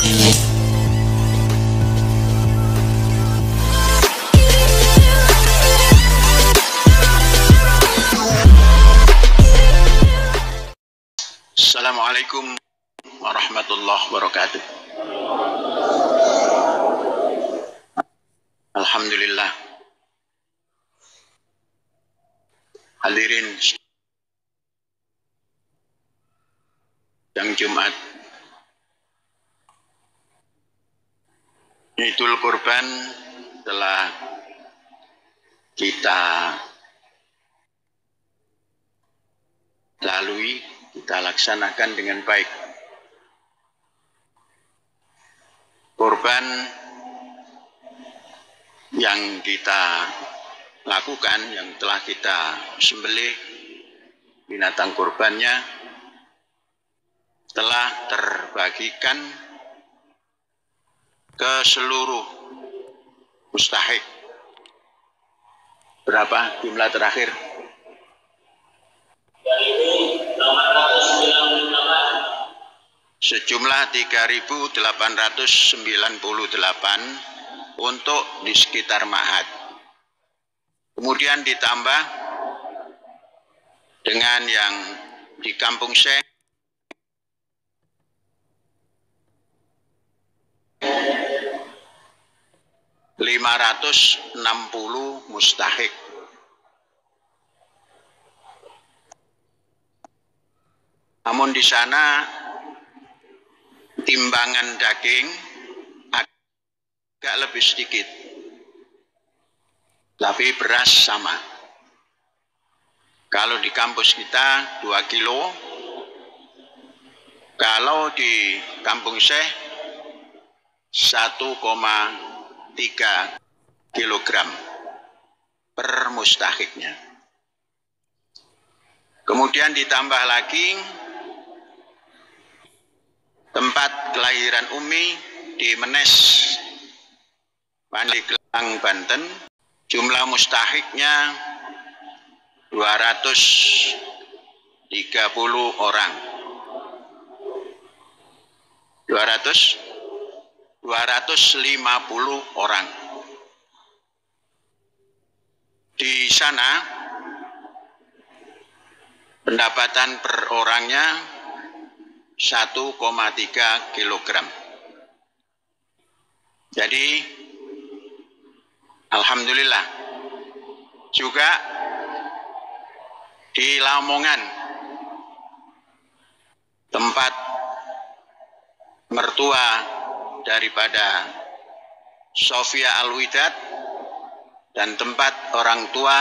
Assalamualaikum warahmatullahi wabarakatuh. Alhamdulillah. Hadirin yang Jumat Idul Kurban telah kita lalui, kita laksanakan dengan baik. Kurban yang kita lakukan, yang telah kita sembelih, binatang kurbannya telah terbagikan ke seluruh mustahik. Berapa jumlah terakhir? Sejumlah 3.898 untuk di sekitar Ma'had. Kemudian ditambah dengan yang di Kampung Syekh, (560 mustahik. Namun di sana timbangan daging agak lebih sedikit, tapi beras sama. Kalau di kampus kita 2 kilo, kalau di Kampung Syekh 1,3 kilogram per mustahiknya. Kemudian ditambah lagi tempat kelahiran Umi di Menes, Pandeglang, Banten. Jumlah mustahiknya 230 orang. 250 orang. Di sana pendapatan per orangnya 1,3 kilogram. Jadi alhamdulillah. Juga di Lamongan, tempat mertua daripada Sofia Al-Widat dan tempat orang tua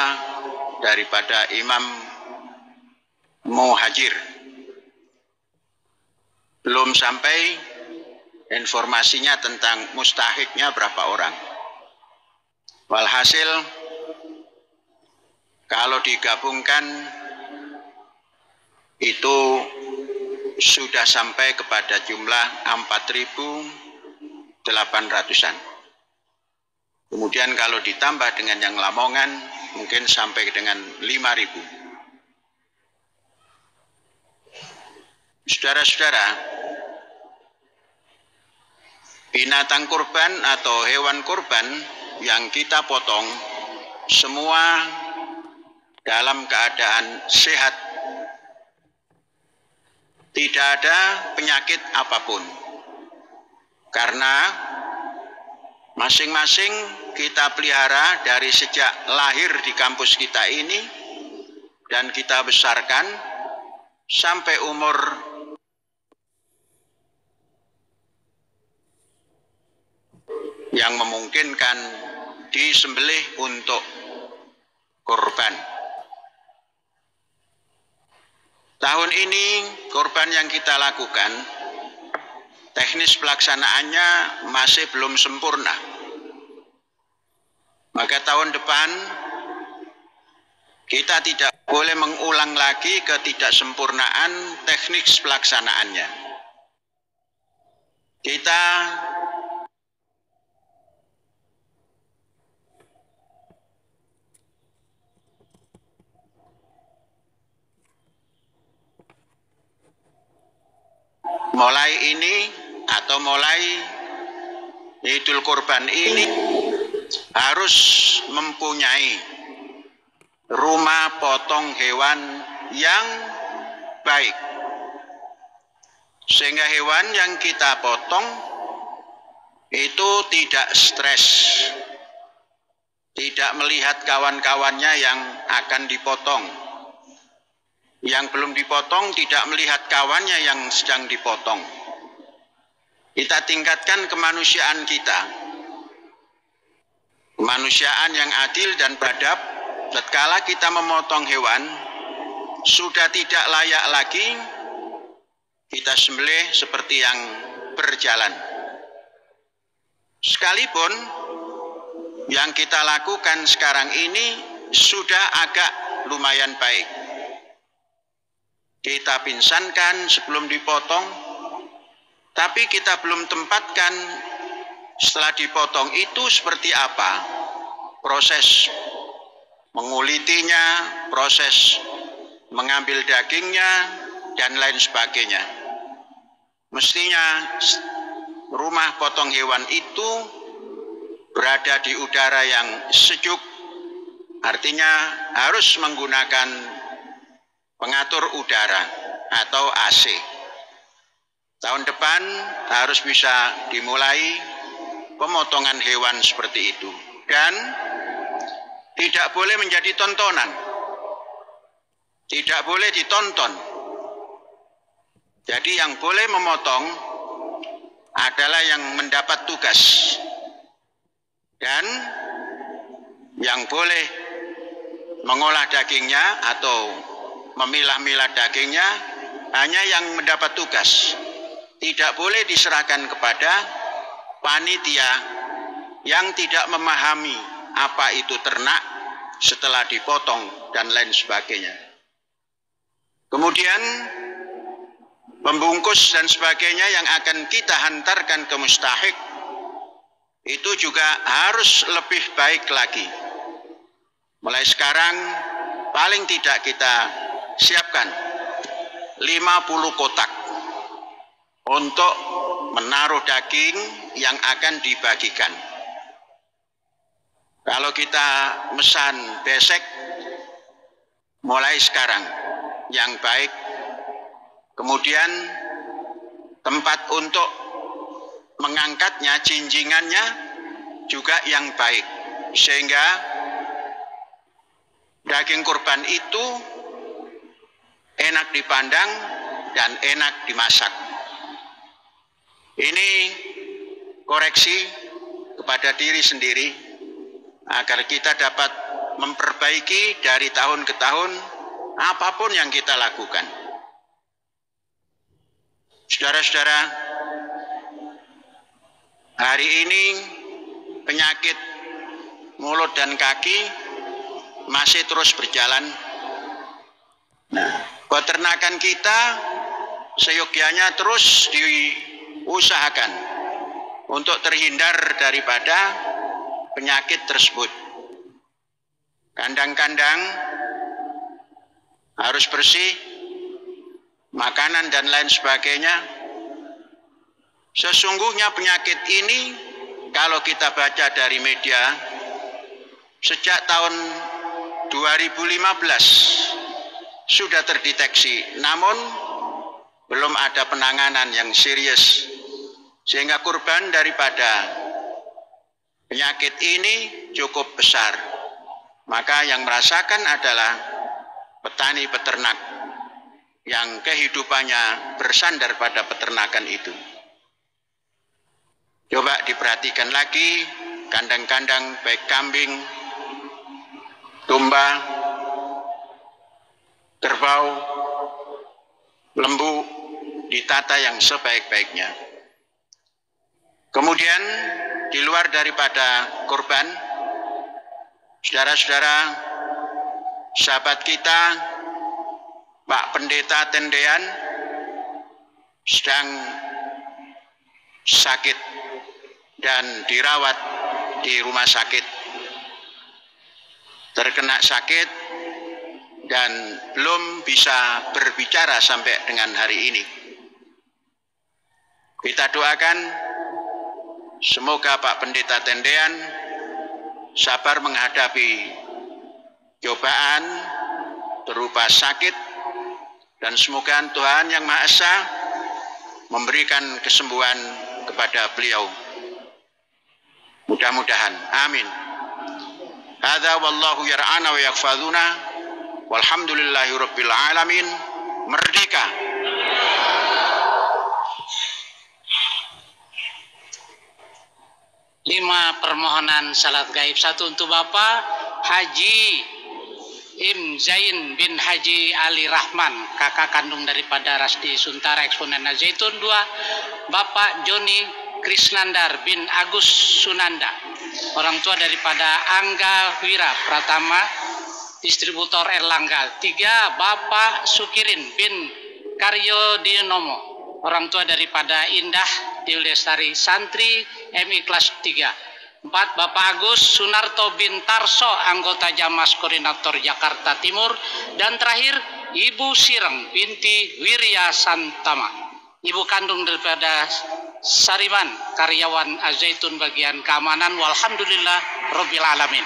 daripada Imam Muhajir, belum sampai informasinya tentang mustahiknya berapa orang. Walhasil kalau digabungkan itu sudah sampai kepada jumlah 4.800-an. Kemudian kalau ditambah dengan yang Lamongan mungkin sampai dengan 5.000. Saudara-saudara, binatang kurban atau hewan kurban yang kita potong semua dalam keadaan sehat, tidak ada penyakit apapun, karena masing-masing kita pelihara dari sejak lahir di kampus kita ini dan kita besarkan sampai umur yang memungkinkan disembelih untuk kurban. Tahun ini kurban yang kita lakukan, teknis pelaksanaannya masih belum sempurna. Maka tahun depan kita tidak boleh mengulang lagi ketidaksempurnaan teknis pelaksanaannya. Kita mulai ini atau mulai Idul Kurban ini harus mempunyai rumah potong hewan yang baik, sehingga hewan yang kita potong itu tidak stres, tidak melihat kawan-kawannya yang akan dipotong, yang belum dipotong tidak melihat kawannya yang sedang dipotong. Kita tingkatkan kemanusiaan kita, kemanusiaan yang adil dan beradab. Tatkala kita memotong hewan, sudah tidak layak lagi kita sembelih seperti yang berjalan. Sekalipun yang kita lakukan sekarang ini sudah agak lumayan baik. Kita pinsankan sebelum dipotong, tapi kita belum tempatkan setelah dipotong itu seperti apa proses mengulitinya, proses mengambil dagingnya, dan lain sebagainya. Mestinya rumah potong hewan itu berada di udara yang sejuk, artinya harus menggunakan pengatur udara atau AC. Tahun depan harus bisa dimulai pemotongan hewan seperti itu, dan tidak boleh menjadi tontonan, tidak boleh ditonton. Jadi yang boleh memotong adalah yang mendapat tugas, dan yang boleh mengolah dagingnya atau memilah-milah dagingnya hanya yang mendapat tugas. Tidak boleh diserahkan kepada panitia yang tidak memahami apa itu ternak setelah dipotong dan lain sebagainya. Kemudian pembungkus dan sebagainya yang akan kita hantarkan ke mustahik itu juga harus lebih baik lagi. Mulai sekarang paling tidak kita siapkan 50 kotak untuk menaruh daging yang akan dibagikan. Kalau kita mesan besek mulai sekarang yang baik, kemudian tempat untuk mengangkatnya, jinjingannya juga yang baik, sehingga daging kurban itu enak dipandang dan enak dimasak. Ini koreksi kepada diri sendiri agar kita dapat memperbaiki dari tahun ke tahun apapun yang kita lakukan. Saudara-saudara, hari ini penyakit mulut dan kaki masih terus berjalan. Nah, peternakan kita seyogyanya terus diusahakan untuk terhindar daripada penyakit tersebut. Kandang-kandang harus bersih, makanan dan lain sebagainya. Sesungguhnya penyakit ini kalau kita baca dari media sejak tahun 2015 sudah terdeteksi, namun belum ada penanganan yang serius, sehingga kurban daripada penyakit ini cukup besar. Maka yang merasakan adalah petani peternak yang kehidupannya bersandar pada peternakan itu. Coba diperhatikan lagi kandang-kandang baik kambing, domba, kerbau, lembu ditata yang sebaik-baiknya. Kemudian di luar daripada kurban, saudara-saudara, sahabat kita Pak Pendeta Tendean sedang sakit dan dirawat di rumah sakit, terkena sakit dan belum bisa berbicara sampai dengan hari ini. Kita doakan semoga Pak Pendeta Tendean sabar menghadapi cobaan berupa sakit, dan semoga Tuhan Yang Maha Esa memberikan kesembuhan kepada beliau. Mudah-mudahan. Amin. Hadza wallahu yar'ana wa yakfaduna walhamdulillahi rabbil alamin. Merdeka. Lima permohonan salat gaib. Satu untuk Bapak Haji Im Zain bin Haji Ali Rahman, kakak kandung daripada Rasdi Suntara eksponen Zaitun. Dua, Bapak Joni Krisnandar bin Agus Sunanda, orang tua daripada Angga Wira Pratama, distributor Erlangga. Tiga, Bapak Sukirin bin Karyo Dinomo, orang tua daripada Indah Diulestari, santri MI kelas 3. 4, Bapak Agus Sunarto bin Tarso, anggota Jamas Koordinator Jakarta Timur. Dan terakhir, Ibu Sireng binti Wirya Santama, ibu kandung daripada Sariman, karyawan Azaitun bagian keamanan. Walhamdulillah Rabbil Alamin.